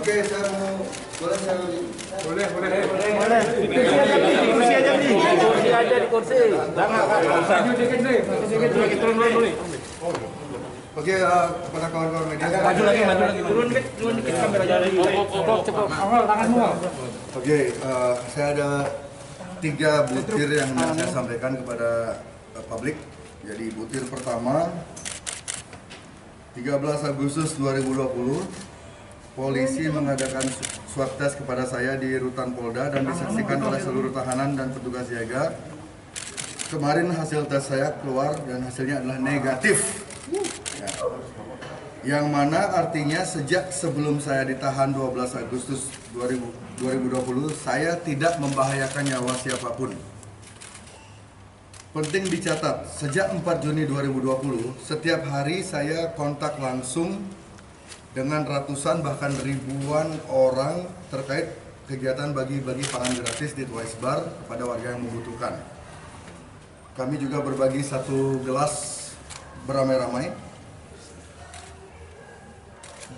Oke, saya mau boleh saya Boleh. Kursi aja nih. Kursi aja di kursi. Jangan. Maju dikit nih. Turun dulu nih. Oke, kepada kawan-kawan media. Maju lagi. Turun dikit kameranya. Cepat. Awal tanganmu. Oke, saya ada 3 butir yang saya sampaikan kepada publik. Jadi butir pertama, 13 Agustus 2020, polisi mengadakan swab test kepada saya di Rutan Polda dan disaksikan oleh seluruh tahanan dan petugas jaga. Kemarin hasil tes saya keluar dan hasilnya adalah negatif. Ya. Yang mana artinya sejak sebelum saya ditahan 12 Agustus 2020, saya tidak membahayakan nyawa siapapun. Penting dicatat, sejak 4 Juni 2020, setiap hari saya kontak langsung dengan ratusan bahkan ribuan orang terkait kegiatan bagi-bagi pangan gratis di Twice Bar kepada warga yang membutuhkan. Kami juga berbagi 1 gelas beramai-ramai.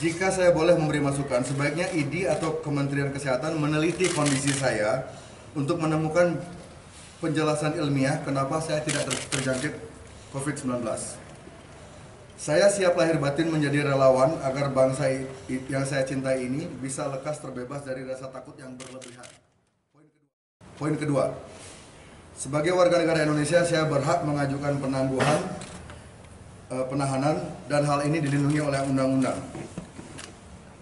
Jika saya boleh memberi masukan, sebaiknya ID atau Kementerian Kesehatan meneliti kondisi saya untuk menemukan penjelasan ilmiah kenapa saya tidak terjangkit COVID-19. Saya siap lahir batin menjadi relawan agar bangsa yang saya cintai ini bisa lekas terbebas dari rasa takut yang berlebihan. Poin kedua, sebagai warga negara Indonesia, saya berhak mengajukan penangguhan, penahanan, dan hal ini dilindungi oleh undang-undang.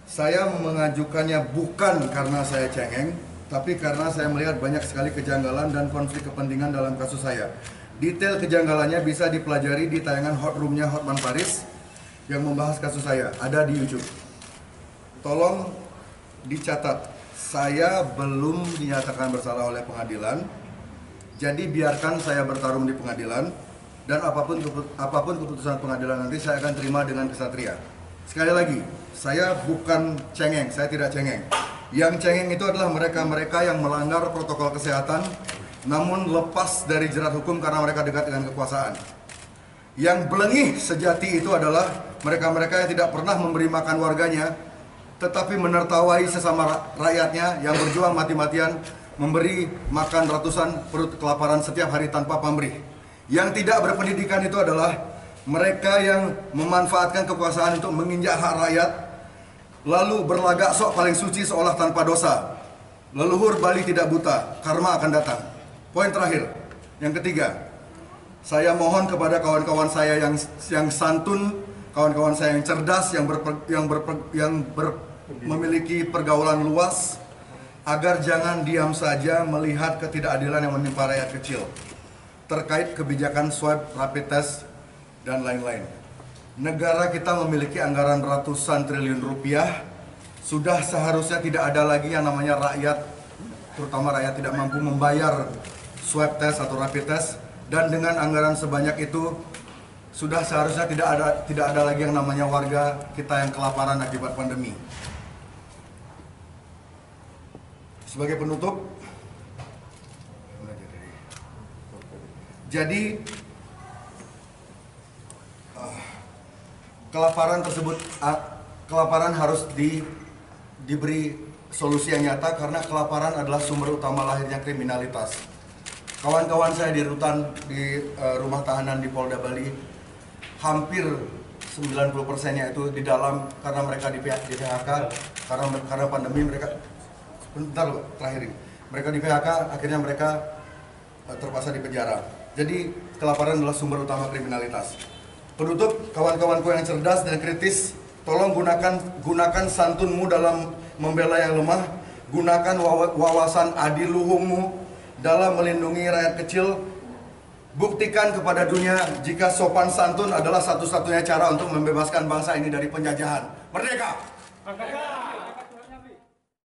Saya mengajukannya bukan karena saya cengeng, tapi karena saya melihat banyak sekali kejanggalan dan konflik kepentingan dalam kasus saya. Detail kejanggalannya bisa dipelajari di tayangan Hot Room-nya Hotman Paris yang membahas kasus saya, ada di YouTube. Tolong dicatat, saya belum dinyatakan bersalah oleh pengadilan, jadi biarkan saya bertarung di pengadilan, dan apapun keputusan pengadilan nanti saya akan terima dengan kesatria. Sekali lagi, saya bukan cengeng, saya tidak cengeng. Yang cengeng itu adalah mereka-mereka yang melanggar protokol kesehatan namun lepas dari jerat hukum karena mereka dekat dengan kekuasaan. Yang belengih sejati itu adalah mereka-mereka yang tidak pernah memberi makan warganya tetapi menertawai sesama rakyatnya yang berjuang mati-matian memberi makan ratusan perut kelaparan setiap hari tanpa pamrih. Yang tidak berpendidikan itu adalah mereka yang memanfaatkan kekuasaan untuk menginjak hak rakyat lalu berlagak sok paling suci seolah tanpa dosa. Leluhur Bali tidak buta, karma akan datang. Poin terakhir, yang ketiga, saya mohon kepada kawan-kawan saya yang santun, kawan-kawan saya yang cerdas, memiliki pergaulan luas, agar jangan diam saja melihat ketidakadilan yang menimpa rakyat kecil terkait kebijakan swab, rapid test, dan lain-lain. Negara kita memiliki anggaran ratusan triliun rupiah, sudah seharusnya tidak ada lagi yang namanya rakyat, terutama rakyat tidak mampu membayar swab test atau rapid test, dan dengan anggaran sebanyak itu sudah seharusnya tidak ada lagi yang namanya warga kita yang kelaparan akibat pandemi. Sebagai penutup, jadi kelaparan harus diberi solusi yang nyata karena kelaparan adalah sumber utama lahirnya kriminalitas. Kawan-kawan saya di rutan di rumah tahanan di Polda Bali, hampir 90%-nya itu di dalam karena mereka di PHK, karena pandemi mereka mereka di PHK, akhirnya mereka terpaksa di penjara. Jadi kelaparan adalah sumber utama kriminalitas. Penutup, kawan-kawanku yang cerdas dan kritis, tolong gunakan santunmu dalam membela yang lemah, gunakan wawasan adiluhungmu dalam melindungi rakyat kecil. Buktikan kepada dunia jika sopan santun adalah satu-satunya cara untuk membebaskan bangsa ini dari penjajahan. Merdeka!